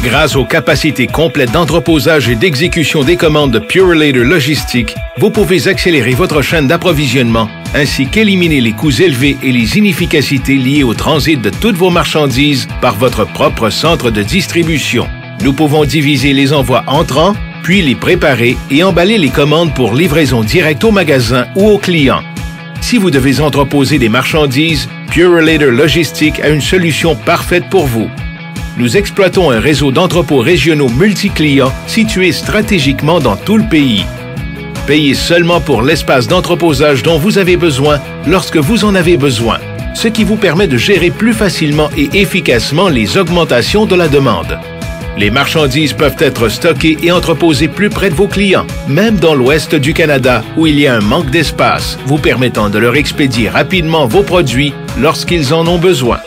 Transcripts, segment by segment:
Grâce aux capacités complètes d'entreposage et d'exécution des commandes de Purolator Logistique, vous pouvez accélérer votre chaîne d'approvisionnement ainsi qu'éliminer les coûts élevés et les inefficacités liées au transit de toutes vos marchandises par votre propre centre de distribution. Nous pouvons diviser les envois entrants, puis les préparer et emballer les commandes pour livraison directe au magasin ou au client. Si vous devez entreposer des marchandises, Purolator Logistique a une solution parfaite pour vous. Nous exploitons un réseau d'entrepôts régionaux multi-clients situés stratégiquement dans tout le pays. Payez seulement pour l'espace d'entreposage dont vous avez besoin lorsque vous en avez besoin, ce qui vous permet de gérer plus facilement et efficacement les augmentations de la demande. Les marchandises peuvent être stockées et entreposées plus près de vos clients, même dans l'ouest du Canada où il y a un manque d'espace, vous permettant de leur expédier rapidement vos produits lorsqu'ils en ont besoin.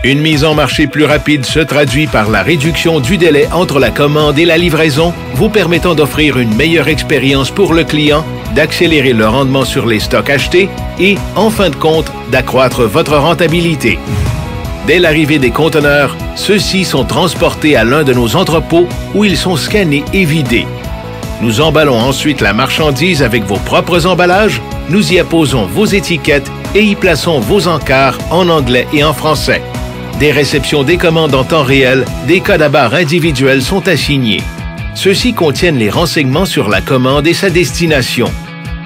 Une mise en marché plus rapide se traduit par la réduction du délai entre la commande et la livraison, vous permettant d'offrir une meilleure expérience pour le client, d'accélérer le rendement sur les stocks achetés et, en fin de compte, d'accroître votre rentabilité. Dès l'arrivée des conteneurs, ceux-ci sont transportés à l'un de nos entrepôts où ils sont scannés et vidés. Nous emballons ensuite la marchandise avec vos propres emballages, nous y apposons vos étiquettes et y plaçons vos encarts en anglais et en français. Des réceptions des commandes en temps réel, des codes à barres individuels sont assignés. Ceux-ci contiennent les renseignements sur la commande et sa destination.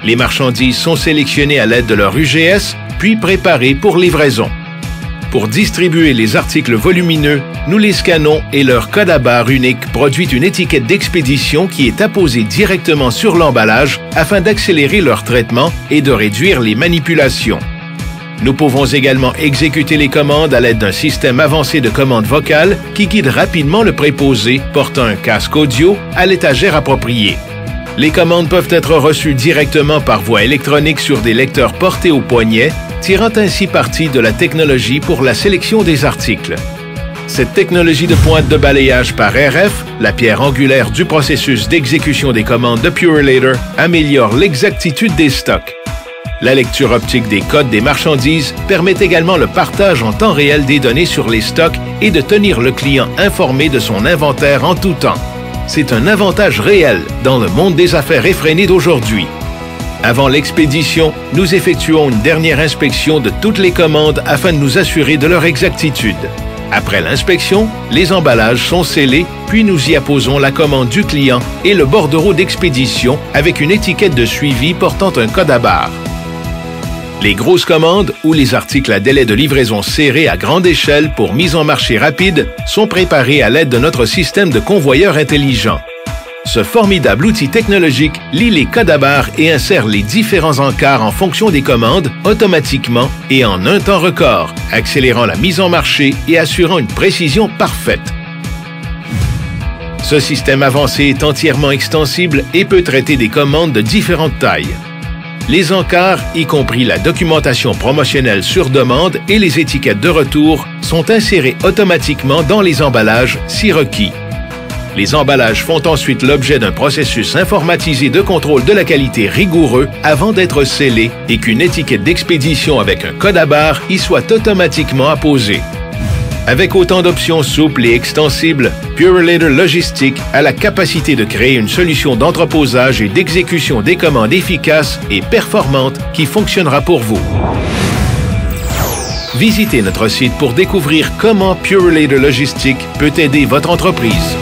Les marchandises sont sélectionnées à l'aide de leur UGS, puis préparées pour livraison. Pour distribuer les articles volumineux, nous les scannons et leur code à barres unique produit une étiquette d'expédition qui est apposée directement sur l'emballage afin d'accélérer leur traitement et de réduire les manipulations. Nous pouvons également exécuter les commandes à l'aide d'un système avancé de commande vocale qui guide rapidement le préposé portant un casque audio à l'étagère appropriée. Les commandes peuvent être reçues directement par voie électronique sur des lecteurs portés au poignet, tirant ainsi parti de la technologie pour la sélection des articles. Cette technologie de pointe de balayage par RF, la pierre angulaire du processus d'exécution des commandes de Purolator, améliore l'exactitude des stocks. La lecture optique des codes des marchandises permet également le partage en temps réel des données sur les stocks et de tenir le client informé de son inventaire en tout temps. C'est un avantage réel dans le monde des affaires effréné d'aujourd'hui. Avant l'expédition, nous effectuons une dernière inspection de toutes les commandes afin de nous assurer de leur exactitude. Après l'inspection, les emballages sont scellés, puis nous y apposons la commande du client et le bordereau d'expédition avec une étiquette de suivi portant un code à barres. Les grosses commandes ou les articles à délai de livraison serré à grande échelle pour mise en marché rapide sont préparés à l'aide de notre système de convoyeur intelligent. Ce formidable outil technologique lit les codes à barres et insère les différents encarts en fonction des commandes automatiquement et en un temps record, accélérant la mise en marché et assurant une précision parfaite. Ce système avancé est entièrement extensible et peut traiter des commandes de différentes tailles. Les encarts, y compris la documentation promotionnelle sur demande et les étiquettes de retour, sont insérés automatiquement dans les emballages si requis. Les emballages font ensuite l'objet d'un processus informatisé de contrôle de la qualité rigoureux avant d'être scellés et qu'une étiquette d'expédition avec un code à barres y soit automatiquement apposée. Avec autant d'options souples et extensibles, Purolator Logistique a la capacité de créer une solution d'entreposage et d'exécution des commandes efficace et performante qui fonctionnera pour vous. Visitez notre site pour découvrir comment Purolator Logistique peut aider votre entreprise.